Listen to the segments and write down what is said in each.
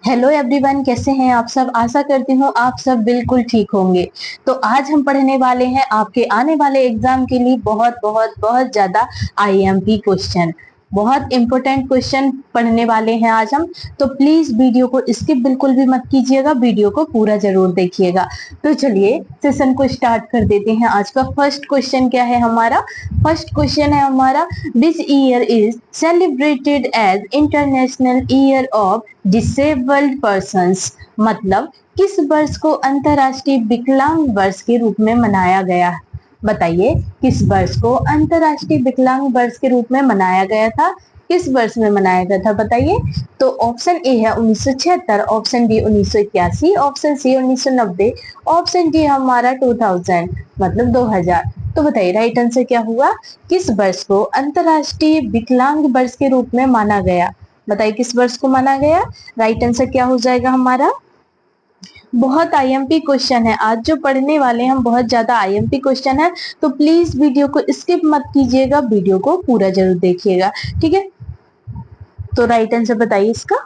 Hello everyone, कैसे हैं आप सब। आशा करती हूँ आप सब बिल्कुल ठीक होंगे। तो आज हम पढ़ने वाले हैं आपके आने वाले एग्जाम के लिए बहुत बहुत बहुत ज्यादा आईएमपी क्वेश्चन, बहुत इंपॉर्टेंट क्वेश्चन पढ़ने वाले हैं आज हम। तो प्लीज वीडियो को स्किप बिल्कुल भी मत कीजिएगा, वीडियो को पूरा जरूर देखिएगा। तो चलिए सेशन को स्टार्ट कर देते हैं। आज का फर्स्ट क्वेश्चन क्या है हमारा? फर्स्ट क्वेश्चन है हमारा, which year is celebrated as international year of disabled persons. मतलब किस वर्ष को अंतरराष्ट्रीय विकलांग वर्ष के रूप में मनाया गया? बताइए, किस वर्ष को अंतरराष्ट्रीय विकलांग वर्ष के रूप में मनाया गया था? किस वर्ष में मनाया गया था बताइए। तो ऑप्शन ए है 1976, option B 1981, option C 1990, option D हमारा 2000 मतलब 2000। तो बताइए राइट आंसर क्या हुआ? किस वर्ष को अंतरराष्ट्रीय विकलांग वर्ष के रूप में माना गया? बताइए किस वर्ष को माना गया? राइट आंसर क्या हो जाएगा हमारा? बहुत आईएमपी क्वेश्चन है आज जो पढ़ने वाले हम, बहुत ज्यादा आईएमपी क्वेश्चन है। तो प्लीज वीडियो को स्किप मत कीजिएगा, वीडियो को पूरा जरूर देखिएगा, ठीक है। तो राइट आंसर बताइए इसका,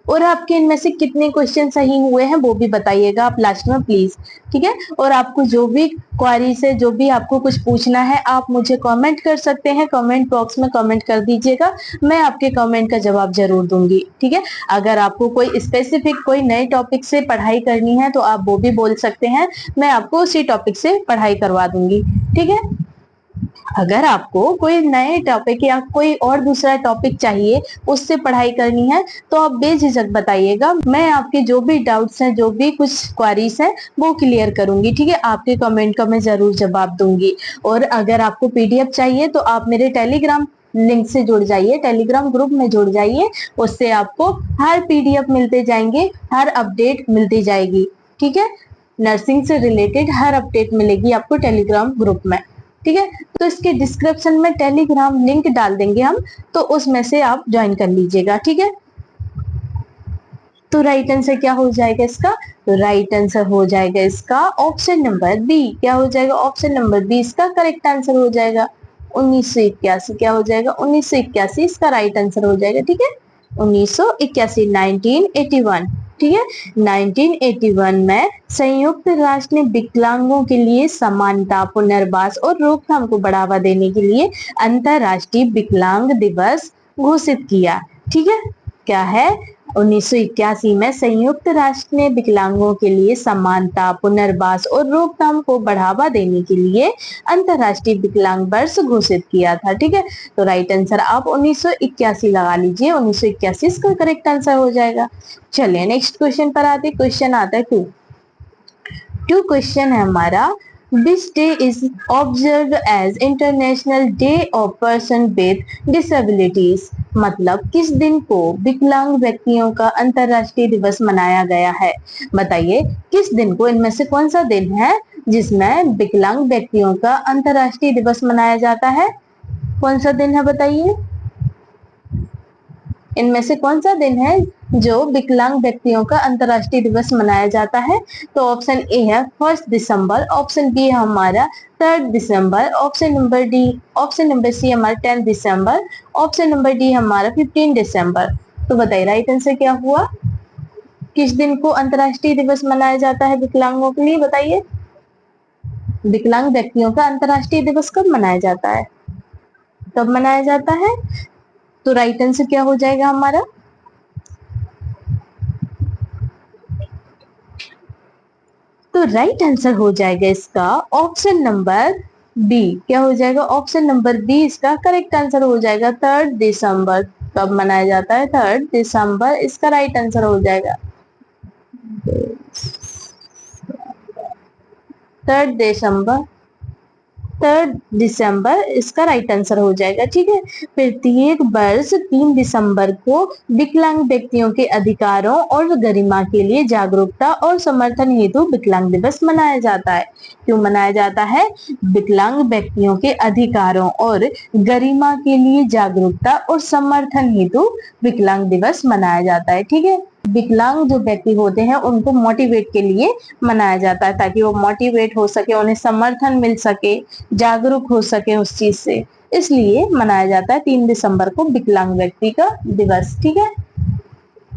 और आपके इनमें से कितने क्वेश्चन सही हुए हैं वो भी बताइएगा आप लास्ट में प्लीज, ठीक है। और आपको जो भी क्वारी से जो भी आपको कुछ पूछना है आप मुझे कमेंट कर सकते हैं, कमेंट बॉक्स में कमेंट कर दीजिएगा, मैं आपके कमेंट का जवाब जरूर दूंगी, ठीक है। अगर आपको कोई स्पेसिफिक कोई नए टॉपिक से पढ़ाई करनी है तो आप वो भी बोल सकते हैं, मैं आपको उसी टॉपिक से पढ़ाई करवा दूंगी, ठीक है। अगर आपको कोई नए टॉपिक या कोई और दूसरा टॉपिक चाहिए, उससे पढ़ाई करनी है, तो आप बेझिझक बताइएगा, मैं आपके जो भी डाउट्स हैं, जो भी कुछ क्वारीज हैं वो क्लियर करूंगी, ठीक है। आपके कमेंट का मैं जरूर जवाब दूंगी। और अगर आपको पीडीएफ चाहिए तो आप मेरे टेलीग्राम लिंक से जुड़ जाइए, टेलीग्राम ग्रुप में जुड़ जाइए, उससे आपको हर पीडीएफ मिलते जाएंगे, हर अपडेट मिलती जाएगी, ठीक है। नर्सिंग से रिलेटेड हर अपडेट मिलेगी आपको टेलीग्राम ग्रुप में, ठीक है। तो इसके डिस्क्रिप्शन में टेलीग्राम लिंक डाल देंगे हम, तो उसमें से आप ज्वाइन कर लीजिएगा, ठीक है। तो राइट आंसर क्या हो जाएगा इसका? तो राइट आंसर हो जाएगा इसका ऑप्शन नंबर बी। क्या हो जाएगा? ऑप्शन नंबर बी इसका करेक्ट आंसर हो जाएगा। 1981 क्या हो जाएगा? 1981 इसका राइट आंसर हो जाएगा, ठीक है। 1981 1981, ठीक है। 1981 में संयुक्त राष्ट्र ने विकलांगों के लिए समानता, पुनर्वास और रोकथाम को बढ़ावा देने के लिए अंतरराष्ट्रीय विकलांग दिवस घोषित किया, ठीक है। क्या है? 1981 में संयुक्त राष्ट्र ने विकलांगों के लिए समानता, पुनर्वास और रोकथाम को बढ़ावा देने के लिए अंतरराष्ट्रीय विकलांग वर्ष घोषित किया था, ठीक है। तो राइट आंसर आप 1981 लगा लीजिए, 1981 इसका करेक्ट आंसर हो जाएगा। चलिए नेक्स्ट क्वेश्चन पर आते। क्वेश्चन आता है टू क्वेश्चन है हमारा, which day is observe as international day of person with disabilities. मतलब किस दिन को विकलांग व्यक्तियों का अंतरराष्ट्रीय दिवस मनाया गया है? बताइए किस दिन को, इनमें से कौन सा दिन है जिसमें विकलांग व्यक्तियों का अंतरराष्ट्रीय दिवस मनाया जाता है? कौन सा दिन है बताइए? इनमें से कौन सा दिन है जो विकलांग व्यक्तियों का अंतरराष्ट्रीय दिवस मनाया जाता है? तो ऑप्शन ए है 1 दिसंबर, ऑप्शन बी है हमारा 3 दिसंबर, ऑप्शन नंबर सी हमारा 10 दिसंबर, ऑप्शन नंबर डी हमारा 15 दिसंबर। तो बताइए राइट आंसर क्या हुआ? किस दिन को अंतरराष्ट्रीय दिवस मनाया जाता है विकलांगों के लिए? बताइए विकलांग व्यक्तियों का अंतरराष्ट्रीय दिवस कब मनाया जाता है? कब मनाया जाता है? तो राइट आंसर क्या हो जाएगा हमारा? तो राइट आंसर हो जाएगा इसका ऑप्शन नंबर बी। क्या हो जाएगा? ऑप्शन नंबर बी इसका करेक्ट आंसर हो जाएगा। 3 दिसंबर कब मनाया जाता है? 3 दिसंबर इसका राइट आंसर हो जाएगा। 3 दिसंबर, 3 दिसंबर इसका राइट आंसर हो जाएगा, ठीक है। प्रत्येक वर्ष 3 दिसंबर को विकलांग व्यक्तियों के अधिकारों और गरिमा के लिए जागरूकता और समर्थन हेतु विकलांग दिवस मनाया जाता है। क्यों मनाया जाता है? विकलांग व्यक्तियों के अधिकारों और गरिमा के लिए जागरूकता और समर्थन हेतु विकलांग दिवस मनाया जाता है, ठीक है। विकलांग जो व्यक्ति होते हैं उनको मोटिवेट के लिए मनाया जाता है, ताकि वो मोटिवेट हो सके, उन्हें समर्थन मिल सके, जागरूक हो सके उस चीज से, इसलिए मनाया जाता है 3 दिसंबर को विकलांग व्यक्ति का दिवस, ठीक है।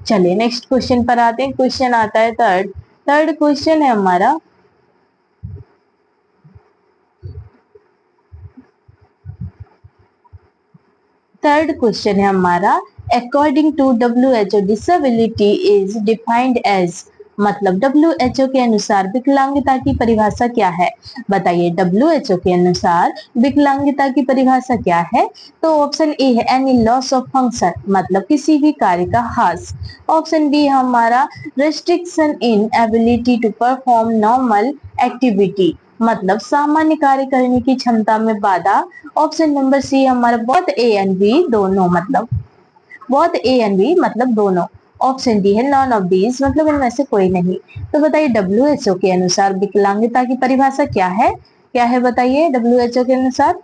चलिए नेक्स्ट क्वेश्चन पर आते हैं। क्वेश्चन आता है थर्ड क्वेश्चन है हमारा, according to WHO disability is defined as, मतलब WHO के अनुसार विकलांगता की परिभाषा क्या है? बताइए WHO के अनुसार विकलांगता की परिभाषा क्या है? तो ऑप्शन ए है एनी लॉस ऑफ फंक्शन, मतलब किसी भी कार्य का ह्रास। ऑप्शन बी है हमारा restriction in ability to perform normal activity, मतलब सामान्य कार्य करने की क्षमता में बाधा। ऑप्शन नंबर सी हमारा बोथ ए एंड बी, दोनों, मतलब बोथ ए एंड बी मतलब दोनों। ऑप्शन डी है नॉन ऑफ दीज, मतलब इनमें से कोई नहीं। तो बताइए WHO के अनुसार विकलांगता की परिभाषा क्या है? क्या है बताइए WHO के अनुसार?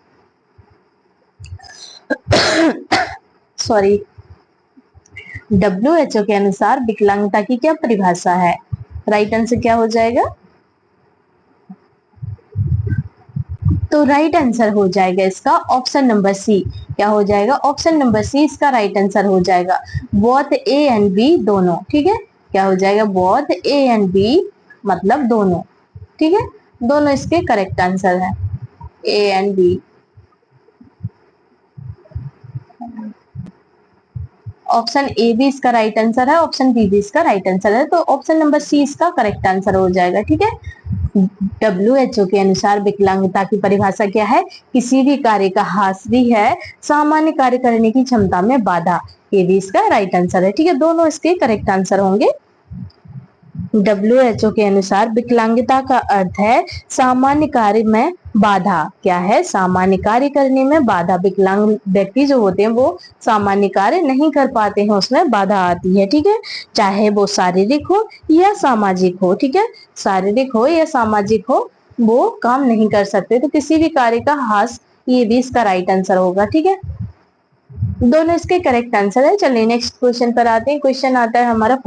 सॉरी, WHO के अनुसार विकलांगता की क्या परिभाषा है? राइट आंसर क्या हो जाएगा? तो राइट आंसर हो जाएगा इसका ऑप्शन नंबर सी। क्या हो जाएगा? ऑप्शन नंबर सी इसका राइट आंसर हो जाएगा, बोथ ए एंड बी, दोनों। ठीक है, क्या हो जाएगा? बोथ ए एंड बी मतलब दोनों। ठीक है, दोनों इसके करेक्ट आंसर है, A and B. Option A भी इसका राइट आंसर है, ऑप्शन बी भी इसका राइट आंसर है, तो ऑप्शन नंबर सी इसका करेक्ट आंसर हो जाएगा। ठीक है, WHO के अनुसार विकलांगता की परिभाषा क्या है? किसी भी कार्य का ह्रास भी है, सामान्य कार्य करने की क्षमता में बाधा, ये भी इसका राइट आंसर है। ठीक है, दोनों इसके करेक्ट आंसर होंगे। WHO के अनुसार विकलांगता का अर्थ है सामान्य कार्य में बाधा। क्या है? सामान्य कार्य करने में बाधा। विकलांग व्यक्ति जो होते हैं वो सामान्य कार्य नहीं कर पाते हैं, उसमें बाधा आती है। ठीक है, चाहे वो शारीरिक हो या सामाजिक हो। ठीक है, शारीरिक हो या सामाजिक हो, वो काम नहीं कर सकते। तो किसी भी कार्य का ह्रास, ये भी इसका राइट आंसर होगा। ठीक है, दोनों इसके करेक्ट आंसर है। चलिए नेक्स्ट क्वेश्चन पर आते हैं। क्वेश्चन आता है हमारा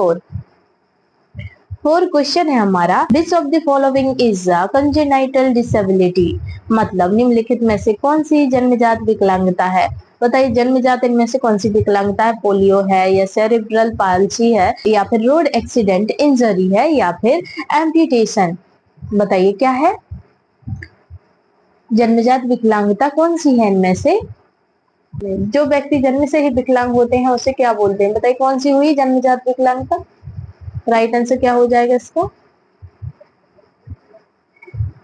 फोर क्वेश्चन है हमारा, which of the following is a congenital disability, मतलब निम्नलिखित में से कौन सी जन्मजात विकलांगता है? बताइए जन्मजात इनमें से कौन सी विकलांगता है? पोलियो है, या सेरेब्रल पाल्सी है, या फिर रोड एक्सीडेंट इंजरी है, या फिर एम्पुटेशन? बताइए क्या है जन्मजात विकलांगता, कौन सी है इनमें से? जो व्यक्ति जन्म से ही विकलांग होते हैं उसे क्या बोलते हैं? बताइए कौन सी हुई जन्मजात विकलांगता? राइट आंसर क्या हो जाएगा इसका?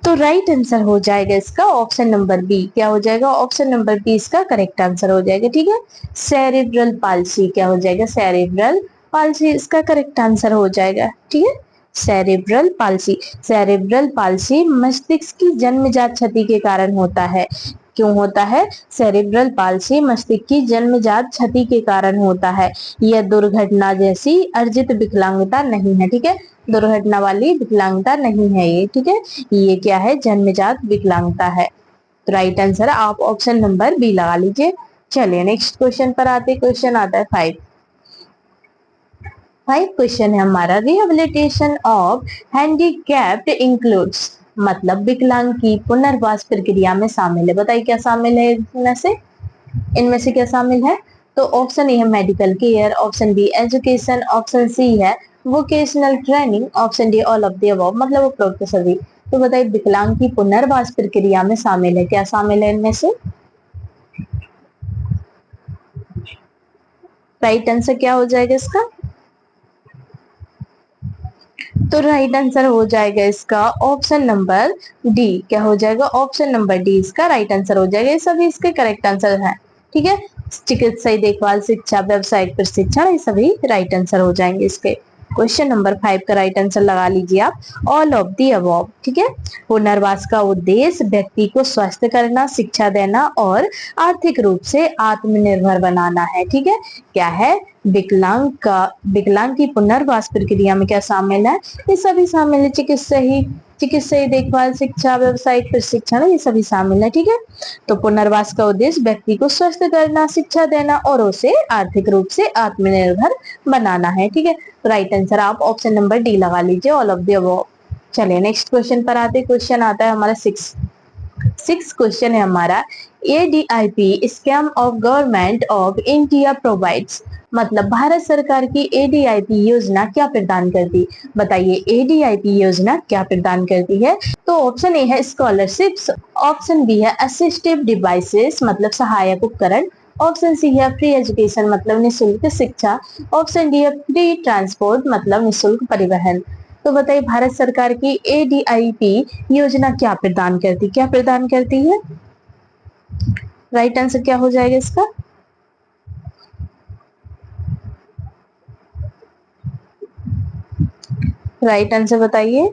तो राइट आंसर हो जाएगा इसका ऑप्शन नंबर बी। क्या हो जाएगा? ऑप्शन नंबर बी इसका करेक्ट आंसर हो जाएगा। ठीक है, सेरेब्रल पाल्सी। क्या हो जाएगा? सेरेब्रल पाल्सी इसका करेक्ट आंसर हो जाएगा। ठीक है, सेरेब्रल पाल्सी। सेरेब्रल पाल्सी मस्तिष्क की जन्मजात क्षति के कारण होता है। क्यों होता है? सेरेब्रल पाल्सी मस्तिष्क की जन्मजात क्षति के कारण होता है। यह दुर्घटना जैसी अर्जित विकलांगता नहीं है। ठीक है, दुर्घटना वाली विकलांगता नहीं है ये। ठीक है, ये क्या है? जन्मजात विकलांगता है। तो राइट आंसर आप ऑप्शन नंबर बी लगा लीजिए। चलिए नेक्स्ट क्वेश्चन पर आते। क्वेश्चन आता है फाइव क्वेश्चन है हमारा, रिहेबिलिटेशन ऑफ हैंडीकैप्ड इंक्लूड्स, मतलब विकलांग की पुनर्वास प्रक्रिया में शामिल है। बताइए क्या शामिल है इनमें से क्या शामिल है? तो ऑप्शन ए है medical care, option B education, option C है vocational training, option D all of the above, मतलब उपरोक्त सभी। तो बताइए विकलांग की पुनर्वास प्रक्रिया में शामिल है, क्या शामिल है इनमें से? राइट आंसर क्या हो जाएगा इसका? तो राइट आंसर हो जाएगा इसका ऑप्शन नंबर डी। क्या हो जाएगा? ऑप्शन नंबर डी इसका राइट आंसर हो जाएगा। ये सभी इसके करेक्ट आंसर हैं। ठीक है, चिकित्सा देखभाल, शिक्षा, व्यावसायिक प्रशिक्षण, ये सभी राइट आंसर हो जाएंगे इसके। क्वेश्चन नंबर 5 का राइट आंसर लगा लीजिए आप, ऑल ऑफ दी अबव। ठीक है, पुनर्वास का उद्देश्य व्यक्ति को स्वस्थ करना, शिक्षा देना और आर्थिक रूप से आत्मनिर्भर बनाना है। ठीक है, क्या है? विकलांग की पुनर्वास प्रक्रिया में क्या शामिल है? ये सभी शामिल है, चिकित्सा देखभाल, शिक्षा, व्यावसायिक प्रशिक्षण, ये सभी शामिल है। ठीक है, तो पुनर्वास का उद्देश्य व्यक्ति को स्वस्थ करना, शिक्षा देना और उसे आर्थिक रूप से आत्मनिर्भर बनाना है। ठीक है, तो राइट आंसर आप ऑप्शन नंबर डी लगा लीजिए, ऑल ऑफ द अबव। चलिए नेक्स्ट क्वेश्चन पर आते। क्वेश्चन आता है हमारा सिक्स क्वेश्चन है हमारा, ADIP scheme of government of India provides, मतलब भारत सरकार की ADIP योजना क्या प्रदान करती, बताइए ADIP योजना क्या प्रदान करती है। तो ऑप्शन ए है स्कॉलरशिप्स, ऑप्शन बी है असिस्टिव डिवाइसेस मतलब सहायक उपकरण, ऑप्शन सी है फ्री एजुकेशन मतलब निःशुल्क शिक्षा, ऑप्शन डी है फ्री ट्रांसपोर्ट मतलब निःशुल्क परिवहन। तो बताइए भारत सरकार की ADIP योजना क्या प्रदान करती, क्या प्रदान करती है। राइट आंसर क्या हो जाएगा इसका। राइट आंसर बताइए।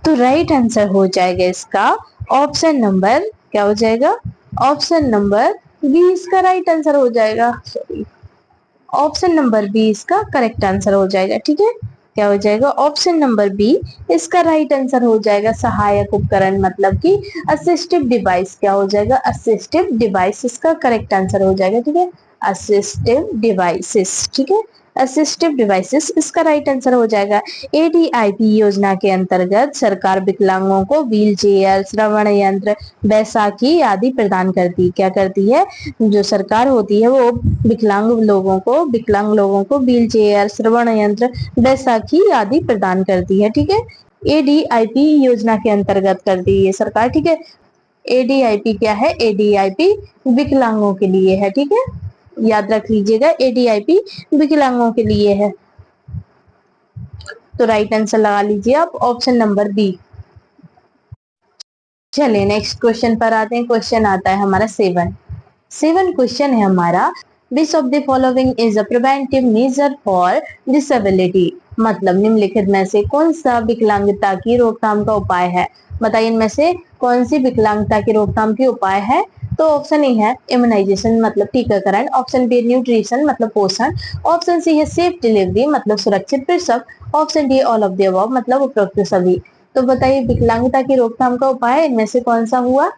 तो राइट आंसर हो जाएगा इसका ऑप्शन नंबर, क्या हो जाएगा, ऑप्शन नंबर बी इसका राइट आंसर हो जाएगा। सॉरी, ऑप्शन नंबर बी इसका करेक्ट आंसर हो जाएगा। ठीक है, क्या हो जाएगा, ऑप्शन नंबर बी इसका राइट आंसर हो जाएगा। सहायक उपकरण मतलब कि असिस्टिव डिवाइस, क्या हो जाएगा, असिस्टिव डिवाइस इसका करेक्ट आंसर हो जाएगा। ठीक है, असिस्टिव डिवाइसेस, ठीक है, असिस्टिव डिवाइसेस इसका राइट आंसर हो जाएगा। ADIP योजना के अंतर्गत सरकार विकलांगों को व्हील चेयर, श्रवण यंत्र, बैसाखी आदि प्रदान करती, क्या करती है, जो सरकार होती है वो विकलांग लोगों को व्हील चेयर, श्रवण यंत्र, बैसाखी आदि प्रदान करती है। ठीक है, ADIP योजना के अंतर्गत करती है सरकार। ठीक है, ADIP क्या है, ADIP विकलांगों के लिए है। ठीक है, याद रख लीजिएगा ADIP विकलांगों के लिए है। तो राइट आंसर लगा लीजिए आप ऑप्शन नंबर बी। चलिए नेक्स्ट क्वेश्चन पर आते हैं। क्वेश्चन आता है हमारा 7 क्वेश्चन है हमारा, which of the following is a preventive measure for disability, मतलब निम्नलिखित में से कौन सा विकलांगता की रोकथाम का उपाय है। बताइए इनमें से कौन सी विकलांगता की रोकथाम के उपाय है। तो ऑप्शन ए है इम्यूनाइजेशन मतलब टीकाकरण, ऑप्शन बी न्यूट्रिशन मतलब पोषण, ऑप्शन सी है सेफ डिलीवरी मतलब सुरक्षित प्रसव, option D all of the above मतलब उपरोक्त सभी। तो बताइए विकलांगता की रोकथाम का उपाय इनमें से कौन सा हुआ,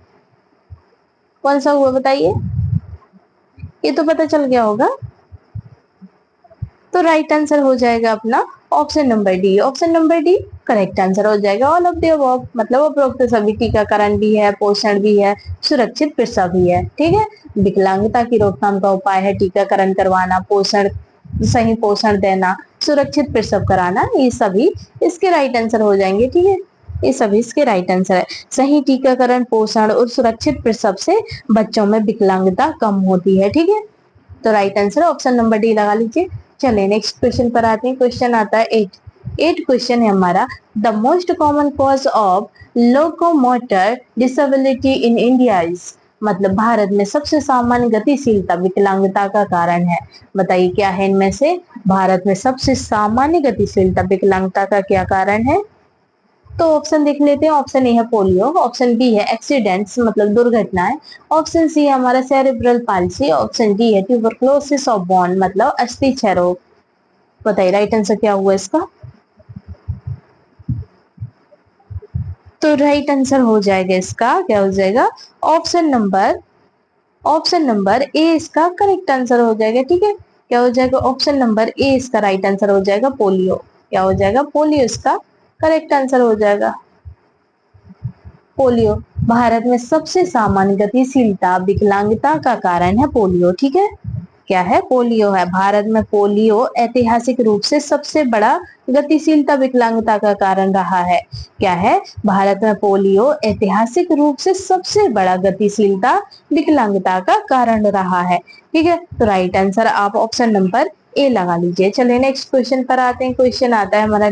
कौन सा हुआ बताइए। ये तो पता चल गया होगा। तो राइट आंसर हो जाएगा अपना option number D, option number D correct answer हो जाएगा। ऑल ऑफ द अबव मतलब उपरोक्त सभी, टीकाकरण भी है, पोषण भी है, सुरक्षित प्रसव भी है। ठीक है, विकलांगता की रोकथाम का उपाय है टीकाकरण करवाना, पोषण, सही पोषण देना, सुरक्षित प्रसव कराना, ये सभी इसके राइट आंसर हो जाएंगे। ठीक है, ये सभी इसके राइट आंसर है। सही टीकाकरण, पोषण और सुरक्षित प्रसव से बच्चों में विकलांगता कम होती है। ठीक है, तो right answer option number D लगा लीजिए। चलिए नेक्स्ट क्वेश्चन पर आते हैं। क्वेश्चन आता है 8 क्वेश्चन है हमारा, the most common cause of locomotor disability in India is, मतलब भारत में सबसे सामान्य गतिशीलता विकलांगता का कारण है। बताइए क्या है इनमें से, भारत में सबसे सामान्य गतिशीलता विकलांगता का क्या कारण है। तो ऑप्शन देख लेते हैं। ऑप्शन ए है पोलियो, ऑप्शन बी है एक्सीडेंट्स मतलब दुर्घटनाएं, ऑप्शन सी है हमारा सेरेब्रल पाल्सी, ऑप्शन डी है ट्यूबरक्लोसिस ऑफ बॉन मतलब अस्थि क्षय रोग। बताइए राइट आंसर क्या हुआ इसका। तो राइट आंसर हो जाएगा इसका, क्या हो जाएगा, ऑप्शन नंबर ए इसका करेक्ट आंसर हो जाएगा। ठीक है, क्या हो जाएगा, ऑप्शन नंबर ए इसका राइट आंसर हो जाएगा पोलियो। क्या हो जाएगा, पोलियो इसका करेक्ट आंसर हो जाएगा। पोलियो भारत में सबसे सामान्य गतिशीलता विकलांगता का कारण है पोलियो। ठीक है, क्या है, पोलियो है। भारत में पोलियो ऐतिहासिक रूप से सबसे बड़ा गतिशीलता विकलांगता का कारण रहा है। क्या है, भारत में पोलियो ऐतिहासिक रूप से सबसे बड़ा गतिशीलता विकलांगता का कारण रहा है। ठीक है, तो राइट आंसर आप ऑप्शन नंबर ए लगा लीजिए। चलिए नेक्स्ट क्वेश्चन पर आते हैं। क्वेश्चन आता है हमारा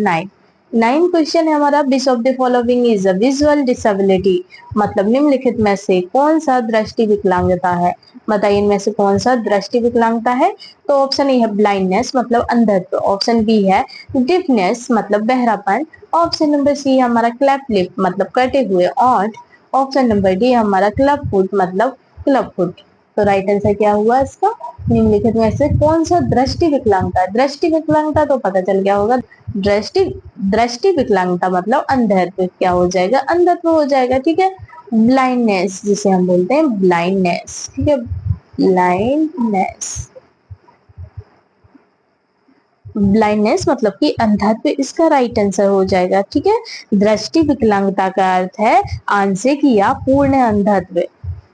9 क्वेश्चन है हमारा, which of the following is a visual disability, मतलब निम्नलिखित में से कौन सा दृष्टि विकलांगता है। बताइए इनमें से कौन सा दृष्टि विकलांगता है। तो ऑप्शन ए है ब्लाइंडनेस मतलब अंधत्व, ऑप्शन बी है डिफनेस मतलब बहरापन, ऑप्शन नंबर सी है हमारा क्लेफ्ट लिप मतलब कटे हुए ओंठ, ऑप्शन नंबर डी है हमारा क्लब फुट मतलब क्लब फुट। तो राइट आंसर क्या हुआ इसका, निम्नलिखित में से कौन सा दृष्टि विकलांगता है। दृष्टि विकलांगता तो पता चल गया होगा, दृष्टि दृष्टि विकलांगता मतलब अंधत्व, क्या हो जाएगा, अंधत्व हो जाएगा। ठीक है, ब्लाइंडनेस जिसे हम बोलते हैं ब्लाइंडनेस। ठीक है, ब्लाइंडनेस ब्लाइंडनेस मतलब कि अंधत्व इसका राइट आंसर हो जाएगा। ठीक है, दृष्टि विकलांगता का अर्थ है आंशिक या पूर्ण अंधत्व।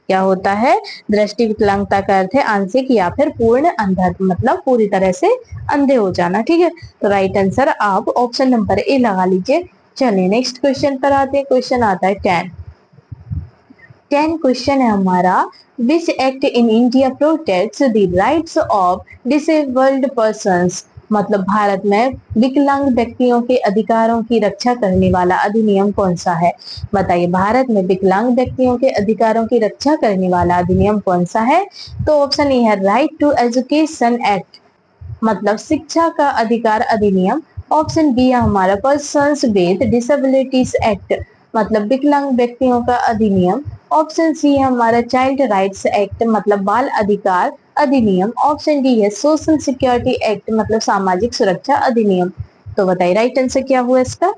क्या होता है? दृष्टि विकलांगता का अर्थ है आंशिक या फिर पूर्ण अंधत्व, मतलब पूरी तरह से अंधे हो जाना। ठीक है, तो राइट आंसर आप ऑप्शन नंबर ए लगा लीजिए। चलिए नेक्स्ट क्वेश्चन पर आते हैं। क्वेश्चन आता है 10 क्वेश्चन है हमारा। Which act in India protects the rights of disabled persons, मतलब भारत में विकलांग व्यक्तियों के अधिकारों की रक्षा करने वाला अधिनियम कौन सा है? बताइए, भारत में विकलांग व्यक्तियों के अधिकारों की रक्षा करने वाला अधिनियम कौन सा है? तो ऑप्शन ए है राइट टू एजुकेशन एक्ट, मतलब शिक्षा का अधिकार अधिनियम। ऑप्शन बी है हमारा पर्सन्स विद डिसेबिलिटीज एक्ट, मतलब विकलांग व्यक्तियों का अधिनियम। ऑप्शन सी है हमारा चाइल्ड राइट्स एक्ट, मतलब बाल अधिकार अधिनियम। ऑप्शन डी है सोशल सिक्योरिटी एक्ट, मतलब सामाजिक सुरक्षा अधिनियम। तो बताइए राइट आंसर क्या हुआ इसका?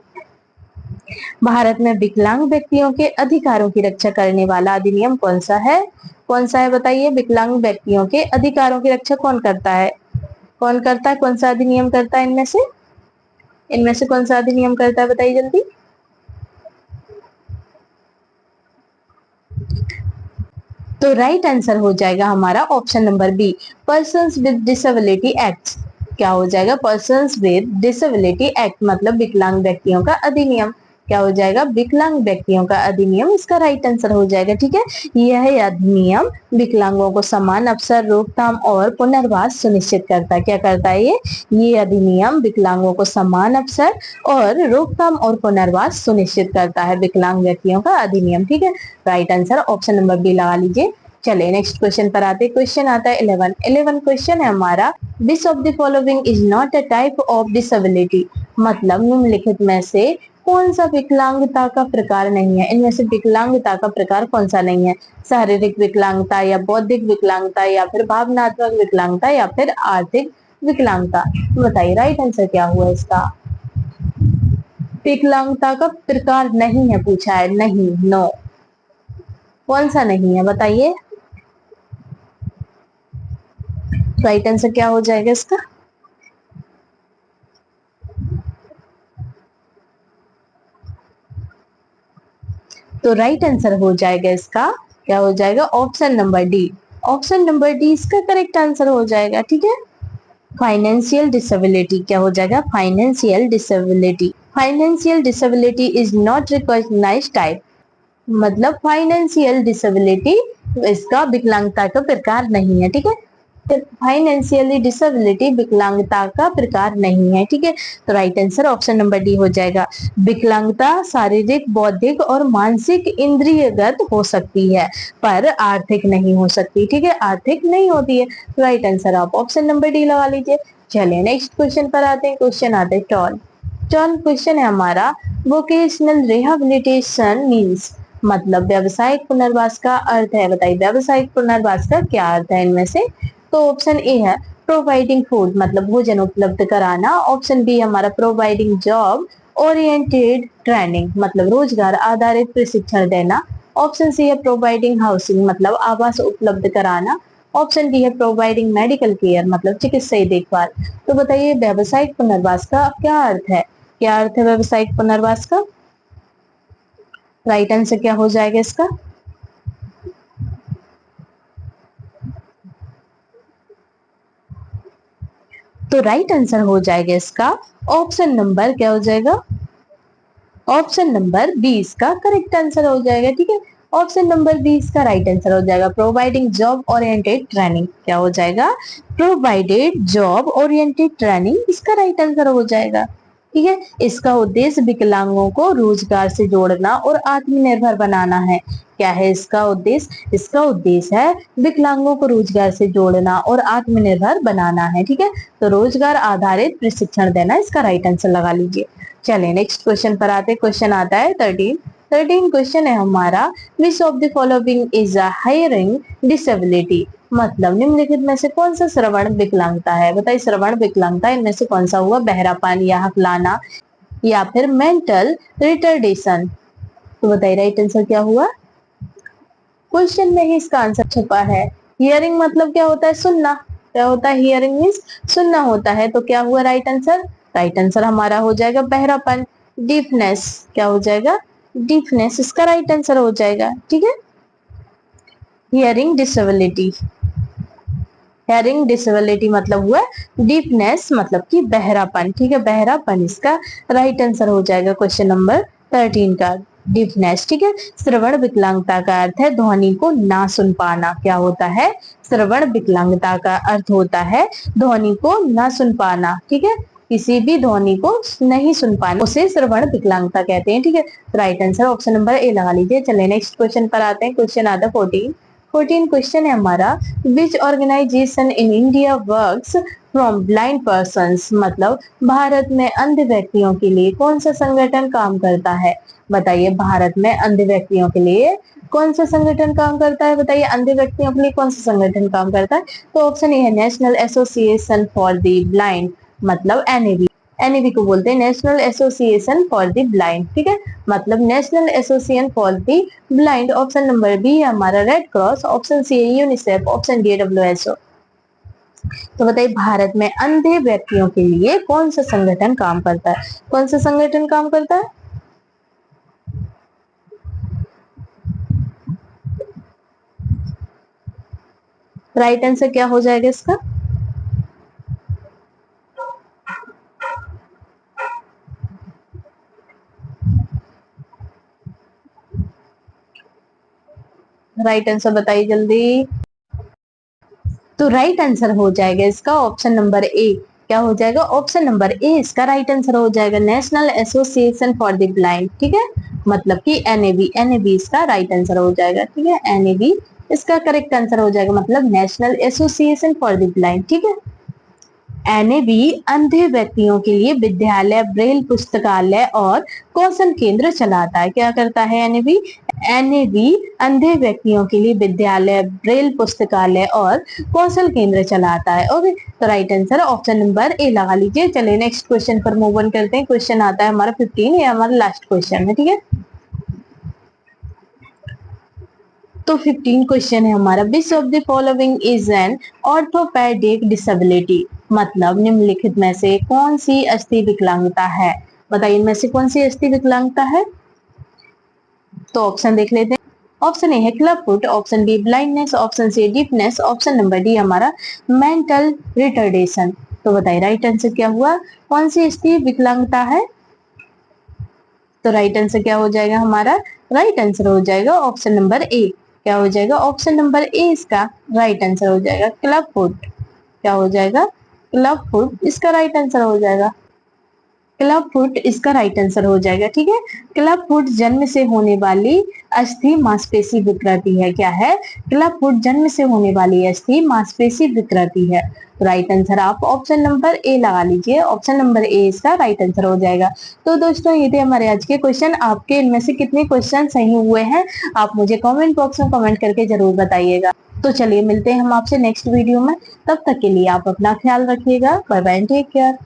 भारत में विकलांग व्यक्तियों के अधिकारों की रक्षा करने वाला अधिनियम कौन सा है? कौन सा है बताइए? विकलांग व्यक्तियों के अधिकारों की रक्षा कौन करता है? कौन करता है? कौन सा अधिनियम करता है इनमें से? इनमें से कौन सा अधिनियम करता है बताइए जल्दी। तो राइट आंसर हो जाएगा हमारा option number B, persons with disability act. क्या हो जाएगा? पर्सन्स विद डिसेबिलिटी एक्ट, मतलब विकलांग व्यक्तियों का अधिनियम। क्या हो जाएगा? विकलांग व्यक्तियों का अधिनियम इसका राइट आंसर हो जाएगा। ठीक है, यह अधिनियम विकलांगों को समान अवसर, रोकथाम और पुनर्वास सुनिश्चित करता है। क्या करता है ये अधिनियम विकलांगों को समान अवसर और रोकथाम और पुनर्वास सुनिश्चित करता है, विकलांग व्यक्तियों का अधिनियम। ठीक है, right answer option number B लगा लीजिए। चलिए नेक्स्ट क्वेश्चन पर आते हैं। क्वेश्चन आता है 11 क्वेश्चन है हमारा। Which of the following is not a type of disability, मतलब निम्नलिखित में से कौन सा विकलांगता का प्रकार नहीं है? इनमें से विकलांगता का प्रकार कौन सा नहीं है? शारीरिक विकलांगता या बौद्धिक विकलांगता या फिर भावनात्मक विकलांगता या फिर आर्थिक विकलांगता। बताइए राइट आंसर क्या हुआ इसका? विकलांगता का प्रकार नहीं है पूछा है, नहीं, नो। कौन सा नहीं है बताइए? राइट आंसर क्या हो जाएगा इसका? तो राइट आंसर हो जाएगा इसका, क्या हो जाएगा? Option number D. Option number D इसका करेक्ट आंसर हो जाएगा। ठीक है, फाइनेंशियल डिसेबिलिटी। क्या हो जाएगा? Financial disability. Financial disability is not recognized type, मतलब फाइनेंशियल डिसेबिलिटी इसका विकलांगता का प्रकार नहीं है। ठीक है, फाइनेंशियली डिसेबिलिटी विकलांगता का प्रकार नहीं है। ठीक है, तो right answer option number D हो जाएगा। विकलांगता शारीरिक, बौद्धिक और मानसिक इंद्रियगत हो सकती है, पर आर्थिक नहीं हो सकती। ठीक है, आर्थिक नहीं होती है। तो राइट आंसर आप ऑप्शन नंबर डी लगा लीजिए। चलिए नेक्स्ट क्वेश्चन पर आते हैं। क्वेश्चन आते हैं 12 क्वेश्चन है हमारा। वोकेशनल रिहेबिलिटेशन मीन्स, मतलब व्यवसायिक पुनर्वास का अर्थ है। बताइए व्यवसायिक पुनर्वास का क्या अर्थ है इनमें से? तो ऑप्शन ए है प्रोवाइडिंग फूड, मतलब भोजन उपलब्ध कराना। ऑप्शन बी हमारा प्रोवाइडिंग जॉब ओरिएंटेड ट्रेनिंग, मतलब रोजगार आधारित प्रशिक्षण देना। ऑप्शन सी है प्रोवाइडिंग हाउसिंग, मतलब आवास उपलब्ध कराना। ऑप्शन डी है प्रोवाइडिंग मेडिकल केयर, मतलब चिकित्सीय देखभाल। तो बताइए व्यवसायिक पुनर्वास का क्या अर्थ है? क्या अर्थ है व्यवसायिक पुनर्वास का? राइट आंसर क्या हो जाएगा इसका? तो राइट आंसर हो जाएगा इसका ऑप्शन नंबर, क्या हो जाएगा? ऑप्शन नंबर 20 का करेक्ट आंसर हो जाएगा। ठीक है, ऑप्शन नंबर 20 का राइट आंसर हो जाएगा प्रोवाइडिंग जॉब ओरिएंटेड ट्रेनिंग। क्या हो जाएगा? प्रोवाइडेड जॉब ओरिएंटेड ट्रेनिंग, इसका राइट आंसर हो जाएगा। ठीक है, इसका उद्देश्य विकलांगों को रोजगार से जोड़ना और आत्मनिर्भर बनाना है। क्या है इसका उद्देश्य? इसका उद्देश्य है विकलांगों को रोजगार से जोड़ना और आत्मनिर्भर बनाना है। ठीक है, तो रोजगार आधारित प्रशिक्षण देना, इसका राइट आंसर लगा लीजिए। चलिए नेक्स्ट क्वेश्चन पर आते हैं। क्वेश्चन आता है 13 क्वेश्चन है हमारा। Which of the following is a hearing disability, मतलब निम्नलिखित में से कौन सा श्रवण विकलांगता है? बताइए श्रवण विकलांगता इनमें से कौन सा हुआ? बहरापन या हकलाना या फिर मेंटल रिटार्डेशन। तो बताइए राइट आंसर क्या हुआ? क्वेश्चन में ही इसका आंसर छुपा है। हियरिंग मतलब क्या होता है? सुनना। क्या होता है? हियरिंग मीन्स सुनना होता है। तो क्या हुआ राइट आंसर? राइट आंसर हमारा हो जाएगा बहरापन। डीफनेस क्या हो जाएगा? डीफनेस इसका राइट आंसर हो जाएगा। ठीक है। हियरिंग डिसेबिलिटी, हियरिंग डिसेबिलिटी मतलब हुआ डीफनेस मतलब कि बहरापन। ठीक है, बहरापन इसका राइट आंसर हो जाएगा क्वेश्चन नंबर 13 का, डीफनेस। ठीक है। श्रवण विकलांगता का अर्थ है ध्वनि को ना सुन पाना। क्या होता है? श्रवण विकलांगता का अर्थ होता है ध्वनि को ना सुन पाना। ठीक है, किसी भी ध्वनि को नहीं सुन पाना उसे श्रवण विकलांगता कहते हैं। ठीक है, right answer option number A लगा लीजिए। चलिए नेक्स्ट क्वेश्चन पर आते हैं। क्वेश्चन आता है 14 क्वेश्चन है हमारा, which organization in India works from blind persons, मतलब भारत में अंध व्यक्तियों के लिए कौन सा संगठन काम करता है? बताइए, भारत में अंध व्यक्तियों के लिए कौन सा संगठन काम करता है? बताइए, अंध व्यक्तियों के लिए कौन सा संगठन काम करता है? तो ऑप्शन ए है national association for the blind, मतलब एनएबी। एनएबी को बोलते हैं national association for the blind. ठीक है, मतलब national association for the blind. Option number B है हमारा रेड क्रॉस, ऑप्शन सी है यूनिसेफ, ऑप्शन डी डब्ल्यूएचओ। तो बताइए, भारत में अंधे व्यक्तियों के लिए कौन सा संगठन काम करता है? कौन सा संगठन काम करता है? राइट आंसर क्या हो जाएगा इसका? राइट आंसर बताइए जल्दी। तो राइट आंसर हो जाएगा इसका ऑप्शन नंबर ए। क्या हो जाएगा? ऑप्शन नंबर ए इसका राइट आंसर हो जाएगा, national association for the blind. ठीक है, मतलब कि एनएबी, एनएबी इसका राइट आंसर हो जाएगा। ठीक है, एनएबी इसका करेक्ट आंसर हो जाएगा, मतलब national association for the blind. ठीक है। एनएबी अंधे व्यक्तियों के लिए विद्यालय, ब्रेल पुस्तकालय और कौशल केंद्र चलाता है। क्या करता है एनएबी? एनएबी अंधे व्यक्तियों के लिए विद्यालय, ब्रेल पुस्तकालय और कौशल केंद्र चलाता है। ओके, तो right answer option number A लगा लीजिए। चलिए नेक्स्ट क्वेश्चन पर मूव ऑन करते हैं। क्वेश्चन आता है हमारा 15, ये हमारा लास्ट क्वेश्चन है। ठीक है, तो 15 क्वेश्चन है हमारा, which of the following is an orthopaedic disability, मतलब निम्नलिखित में से कौन सी अस्थि विकलांगता है? बताइए, इनमें से कौन सी अस्थि विकलांगता है? तो ऑप्शन देख लेते हैं। ऑप्शन ए है club foot, option B blindness, option C deafness, option number D हमारा मेंटल रिटार्डेशन। तो बताइए राइट आंसर क्या हुआ? कौन सी अस्थि विकलांगता है? तो राइट आंसर क्या हो जाएगा हमारा? राइट आंसर हो जाएगा ऑप्शन नंबर ए। क्या हो जाएगा? ऑप्शन नंबर ए इसका राइट आंसर हो जाएगा, क्लब फुट। क्या हो जाएगा? क्लब फुट इसका राइट आंसर हो जाएगा। क्लब फुट इसका राइट आंसर हो जाएगा। ठीक है, क्लब फुट जन्म से होने वाली अस्थि मांसपेशी विकृति है। क्या है? क्लब फुट जन्म से होने वाली अस्थि मांसपेशी विकृति है। तो राइट आंसर आप ऑप्शन नंबर ए लगा लीजिए, ऑप्शन नंबर ए इसका राइट आंसर हो जाएगा। तो दोस्तों ये थे हमारे आज के क्वेश्चन। आपके इनमें से कितने क्वेश्चन सही हुए हैं आप मुझे कमेंट बॉक्स में कमेंट करके जरूर बताइएगा। तो चलिए मिलते हैं हम आपसे नेक्स्ट वीडियो में, तब तक के लिए आप अपना ख्याल रखिएगा। Bye bye, take care.